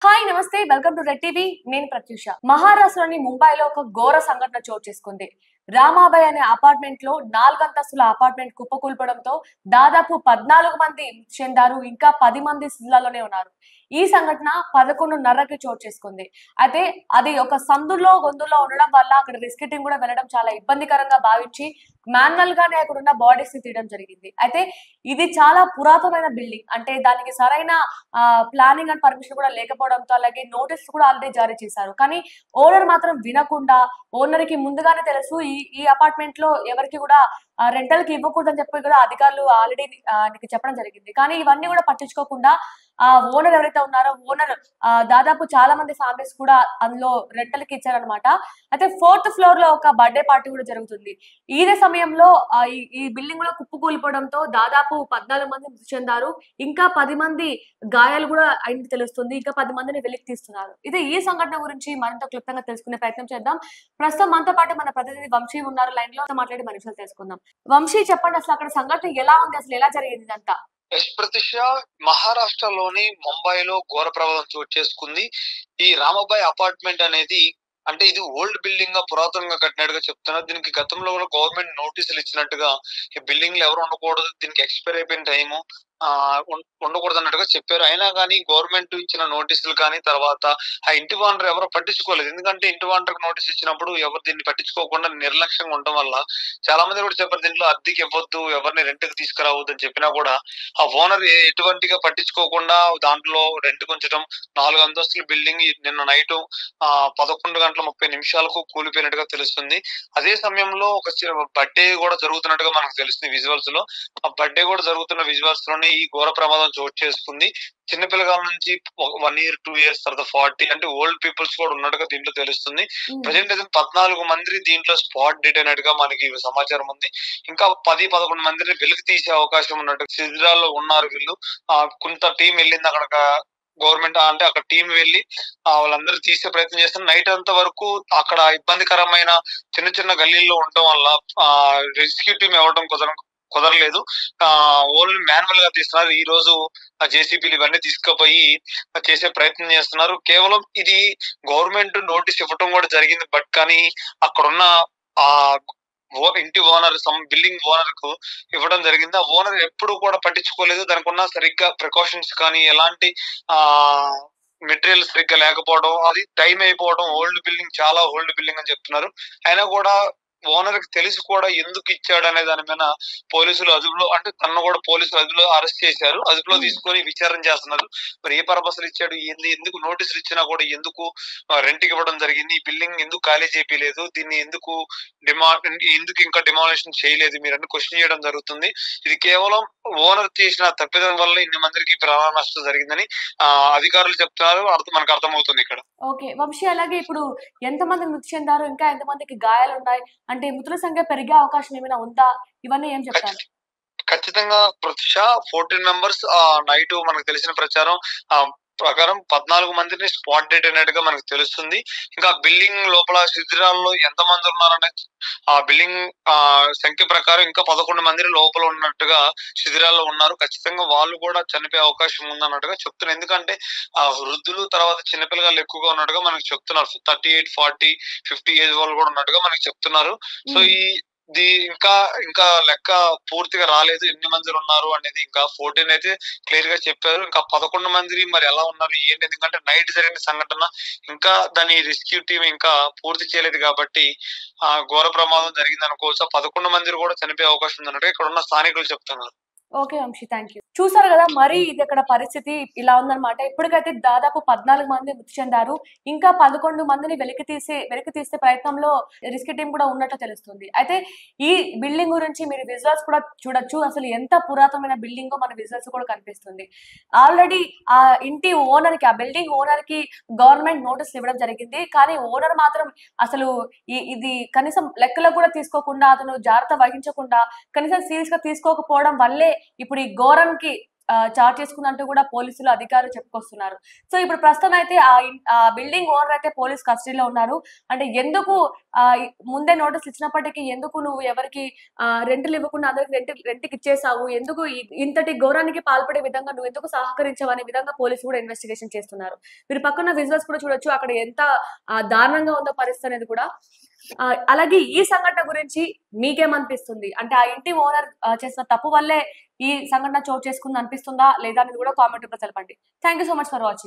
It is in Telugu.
హాయ్ నమస్తే వెల్కమ్ టు రెడ్ టీవీ నేను ప్రత్యూష. మహారాష్ట్రలోని ముంబైలో ఒక ఘోర సంఘటన చోటు చేసుకుంది. రామాబాయ్ అనే అపార్ట్మెంట్ లో 4 అంతస్తుల అపార్ట్మెంట్ కుప్పకూల్పడంతో దాదాపు 14 మంది మృతి చెందారు. ఇంకా 10 మంది శిథిలాల్లోనే ఉన్నారు. ఈ సంఘటన 11:30కి చోటు చేసుకుంది. అయితే అది ఒక సందులో గొంతులో ఉండడం వల్ల అక్కడ రెస్క్యూ టీం కూడా వెళ్ళడం చాలా ఇబ్బందికరంగా భావించి మాన్యువల్ గానే అక్కడ ఉన్న బాడీస్ ని తీయడం జరిగింది. అయితే ఇది చాలా పురాతనమైన బిల్డింగ్. అంటే దానికి సరైన ప్లానింగ్ అండ్ పర్మిషన్ కూడా లేకపోవడంతో అలాగే నోటీస్ కూడా ఆల్రెడీ జారీ చేశారు. కానీ ఓనర్ మాత్రం వినకుండా ఓనర్ కి ముందుగానే తెలుసు ఈ ఈ అపార్ట్మెంట్ లో ఎవరికి కూడా రెంటల్ కి ఇవ్వకూడదని చెప్పి కూడా అధికారులు ఆల్రెడీ ఆయనకి చెప్పడం జరిగింది. కానీ ఇవన్నీ కూడా పట్టించుకోకుండా ఆ ఓనర్ ఎవరైతే ఉన్నారో ఓనర్ దాదాపు చాలా మంది ఫ్యామిలీస్ కూడా అందులో రెంటల్ కి ఇచ్చారనమాట. అయితే 4th ఫ్లోర్ లో ఒక బర్త్డే పార్టీ కూడా జరుగుతుంది. ఇదే సమయంలో ఈ బిల్డింగ్ లో కుప్పకూలిపోవడంతో దాదాపు 14 మంది మృతి చెందారు. ఇంకా 10 మంది గాయాలు కూడా అయింది తెలుస్తుంది. ఇంకా 10 మందిని వెలికి తీస్తున్నారు. ఇది ఈ సంఘటన గురించి మరింత క్లుప్తంగా తెలుసుకునే ప్రయత్నం చేద్దాం. ప్రస్తుతం మనతో పాటు మన ప్రతినిధి వంశీ ఉన్నారు లైన్ లో. మాట్లాడి మన విషయాలు తెలుసుకుందాం. వంశీ చెప్పండి, అసలు అక్కడ సంఘటన ఎలా ఉంది, అసలు ఎలా జరిగింది ఇదంతా? ప్రతిష మహారాష్ట్రలోని ముంబైలో ఘోర ప్రమాదం చోటు చేసుకుంది. ఈ రామాబాయ్ అపార్ట్మెంట్ అనేది అంటే ఇది ఓల్డ్ బిల్డింగ్ గా పురాతనంగా కట్టినట్టుగా చెప్తున్నారు. దీనికి గతంలో కూడా గవర్నమెంట్ నోటీసులు ఇచ్చినట్టుగా ఈ బిల్డింగ్ లో ఎవరు ఉండకూడదు, దీనికి ఎక్స్పైర్ అయిపోయిన టైము ఉండకూడదు అన్నట్టుగా చెప్పారు. అయినా కానీ గవర్నమెంట్ ఇచ్చిన నోటీసులు కానీ తర్వాత ఆ ఇంటి ఓనర్ ఎవరు పట్టించుకోలేదు. ఎందుకంటే ఇంటి ఓనర్ నోటీస్ ఇచ్చినప్పుడు ఎవరు దీన్ని పట్టించుకోకుండా నిర్లక్ష్యంగా ఉండడం వల్ల చాలా మంది కూడా చెప్పారు దీంట్లో అద్దెకి ఇవ్వద్దు, ఎవరిని రెంట్ కి తీసుకురావద్దు అని చెప్పినా కూడా ఆ ఓనర్ ఎటువంటిగా పట్టించుకోకుండా దాంట్లో రెంట్ ఉంచడం. 4 అంతస్తుల బిల్డింగ్ నిన్న నైట్ 11:30 కూలిపోయినట్టుగా తెలుస్తుంది. అదే సమయంలో ఒక బర్త్డే కూడా జరుగుతున్నట్టుగా మనకు తెలుస్తుంది విజువల్స్ లో. ఆ బర్త్డే కూడా జరుగుతున్న విజువల్స్ లోనే ఈ ఘోర ప్రమాదం చోటు చేసుకుంది. చిన్న పిల్లగాల నుంచి 1 year 2 years తర్వాత 40 అంటే ఓల్డ్ పీపుల్స్ కూడా ఉన్నట్టుగా దీంట్లో తెలుస్తుంది. ప్రజెంట్ అయితే 14 మంది దీంట్లో స్పాట్ డెడ్ అయినట్టుగా మనకి సమాచారం ఉంది. ఇంకా 10-11 మందిని వెలికి తీసే అవకాశం ఉన్నట్టు శిథిరాల్లో ఉన్నారు వీళ్ళు. కొంత టీం వెళ్ళింది అక్కడ. గవర్నమెంట్ అంటే అక్కడ టీం వెళ్ళి వాళ్ళందరూ తీసే ప్రయత్నం చేస్తున్నారు. నైట్ అంత వరకు అక్కడ ఇబ్బందికరమైన చిన్న చిన్న గల్లీల్లో ఉండటం వల్ల రెస్క్యూ టీం ఇవ్వడం కుదరలేదు. ఓన్లీ మాన్యువల్ గా తీస్తున్నారు. ఈ రోజు ఆ జేసీబీలు ఇవన్నీ తీసుకుపోయి చేసే ప్రయత్నం చేస్తున్నారు. కేవలం ఇది గవర్నమెంట్ నోటీస్ ఇవ్వటం కూడా జరిగింది. బట్ కానీ అక్కడున్న ఆ ఇంటి ఓనర్ బిల్డింగ్ ఓనర్ కు ఇవ్వడం జరిగింది. ఆ ఓనర్ ఎప్పుడు కూడా పట్టించుకోలేదు. దానికి ఉన్న సరిగ్గా ప్రికాషన్స్ కానీ ఎలాంటి ఆ మెటీరియల్ సరిగ్గా లేకపోవడం, అది టైం అయిపోవడం. ఓల్డ్ బిల్డింగ్, చాలా ఓల్డ్ బిల్డింగ్ అని చెప్తున్నారు. అయినా కూడా ఓనర్ కి తెలిసి కూడా ఎందుకు ఇచ్చాడు అనే దాని మీద పోలీసులు అదుపులో, అంటే తనను కూడా పోలీసులు అదుపులో అరెస్ట్ చేశారు. అదుపులో తీసుకొని విచారణ చేస్తున్నారు. మరి ఏ పర్పస్ ఇచ్చాడు, ఎందుకు నోటీసులు ఇచ్చినా కూడా ఎందుకు రెంట్ కి ఇవ్వడం జరిగింది, ఈ బిల్డింగ్ ఎందుకు ఖాళీ చేయలేదు, దీన్ని ఎందుకు ఇంకా డిమాలిషన్ చేయలేదు, మీరన్నీ క్వశ్చన్ చేయడం జరుగుతుంది. ఇది కేవలం ఓనర్ చేసిన తప్పిదం వల్ల ఇన్ని మందికి ప్రాణ నష్టం జరిగిందని అధికారులు చెప్తున్నారు. మనకు అర్థమవుతుంది ఇక్కడ. ఓకే వంశీ, అలాగే ఇప్పుడు ఎంత మంది మృతి చెందారు, ఇంకా ఎంత మందికి గాయాలు ఉన్నాయి, అంటే మృతుల సంఖ్య పెరిగే అవకాశం ఏమైనా ఉందా, ఇవన్నీ ఏం చెప్తారు? ఖచ్చితంగా ప్రతిష 14 మెంబర్స్ నైట్ మనకు తెలిసిన ప్రకారం 14 మందిని స్పాట్ డెడ్ అయినట్టుగా మనకు తెలుస్తుంది. ఇంకా బిల్డింగ్ లోపల శిథిరాల్లో ఎంత మంది ఉన్నారనే ఆ బిల్డింగ్ సంఖ్య ప్రకారం ఇంకా 11 మంది లోపల ఉన్నట్టుగా శిథిరాల్లో ఉన్నారు. ఖచ్చితంగా వాళ్ళు కూడా చనిపోయే అవకాశం ఉందన్నట్టుగా చెప్తున్నారు. ఎందుకంటే వృద్ధులు తర్వాత చిన్నపిల్లలు ఎక్కువగా ఉన్నట్టుగా మనకు చెప్తున్నారు. 38, 40, 50 ఏజ్ వాళ్ళు కూడా ఉన్నట్టుగా మనకి చెప్తున్నారు. సో ఇంకా ఇంకా లెక్క పూర్తిగా రాలేదు ఎన్ని మంది ఉన్నారు అనేది. ఇంకా 14 అయితే క్లియర్ గా చెప్పారు. ఇంకా 11 మంది మరి ఎలా ఉన్నారు ఏంటి, ఎందుకంటే నైట్ జరిగిన సంఘటన, ఇంకా దాని రెస్క్యూ టీం ఇంకా పూర్తి చేయలేదు కాబట్టి ఘోర ప్రమాదం జరిగింది అనుకోవచ్చు. 11 మంది కూడా చనిపోయే అవకాశం ఉందన్నట్టు ఇక్కడ ఉన్న స్థానికులు చెప్తున్నారు. Okay Vamshi, thank you. చూసారు కదా, మరి ఇది అక్కడ పరిస్థితి ఇలా ఉందన్నమాట. ఇప్పటికైతే దాదాపు 14 మంది మృతి చెందారు. ఇంకా 11 మందిని వెలికి తీసే ప్రయత్నంలో రెస్క్యూ టీం కూడా ఉన్నట్లు తెలుస్తుంది. అయితే ఈ బిల్డింగ్ గురించి మీరు విజువల్స్ కూడా చూడొచ్చు. అసలు ఎంత పురాతనమైన బిల్డింగ్ మన విజువల్స్ కూడా కనిపిస్తుంది. ఆల్రెడీ ఆ ఇంటి ఓనర్ కి, ఆ బిల్డింగ్ ఓనర్ కి గవర్నమెంట్ నోటీస్ ఇవ్వడం జరిగింది. కానీ ఓనర్ మాత్రం అసలు ఇది కనీసం లెక్కలో కూడా తీసుకోకుండా, అతను జాగ్రత్త వహించకుండా, కనీసం సీరియస్ గా తీసుకోకపోవడం వల్లే ఇప్పుడు ఈ ఘోరానికి చార్జ్ చేసుకున్నట్టు కూడా పోలీసులు అధికారులు చెప్పుకొస్తున్నారు. సో ఇప్పుడు ప్రస్తుతం అయితే ఆ బిల్డింగ్ ఓనర్ అయితే పోలీస్ కస్టడీలో ఉన్నారు. అంటే ఎందుకు ముందే నోటీసులు ఇచ్చినప్పటికీ ఎందుకు నువ్వు ఎవరికి రెంట్లు ఇవ్వకుండా అందరికి రెంట్కి ఇచ్చేసావు, ఎందుకు ఇంతటి ఘోరానికి పాల్పడే విధంగా నువ్వు ఎందుకు సహకరించావు అనే విధంగా పోలీసులు కూడా ఇన్వెస్టిగేషన్ చేస్తున్నారు. మీరు పక్కన విజువల్స్ కూడా చూడొచ్చు, అక్కడ ఎంత దారుణంగా ఉందో పరిస్థితి అనేది కూడా. అలాగే ఈ సంఘటన గురించి మీకేమనిపిస్తుంది? అంటే ఆ ఇంటి ఓనర్ చేసిన తప్పు వల్లే ఈ సంఘటన చోటు చేసుకుంది అనిపిస్తుందా లేదా అనేది కూడా కామెంట్ రూపంలో తెలపండి. Thank you so much for watching.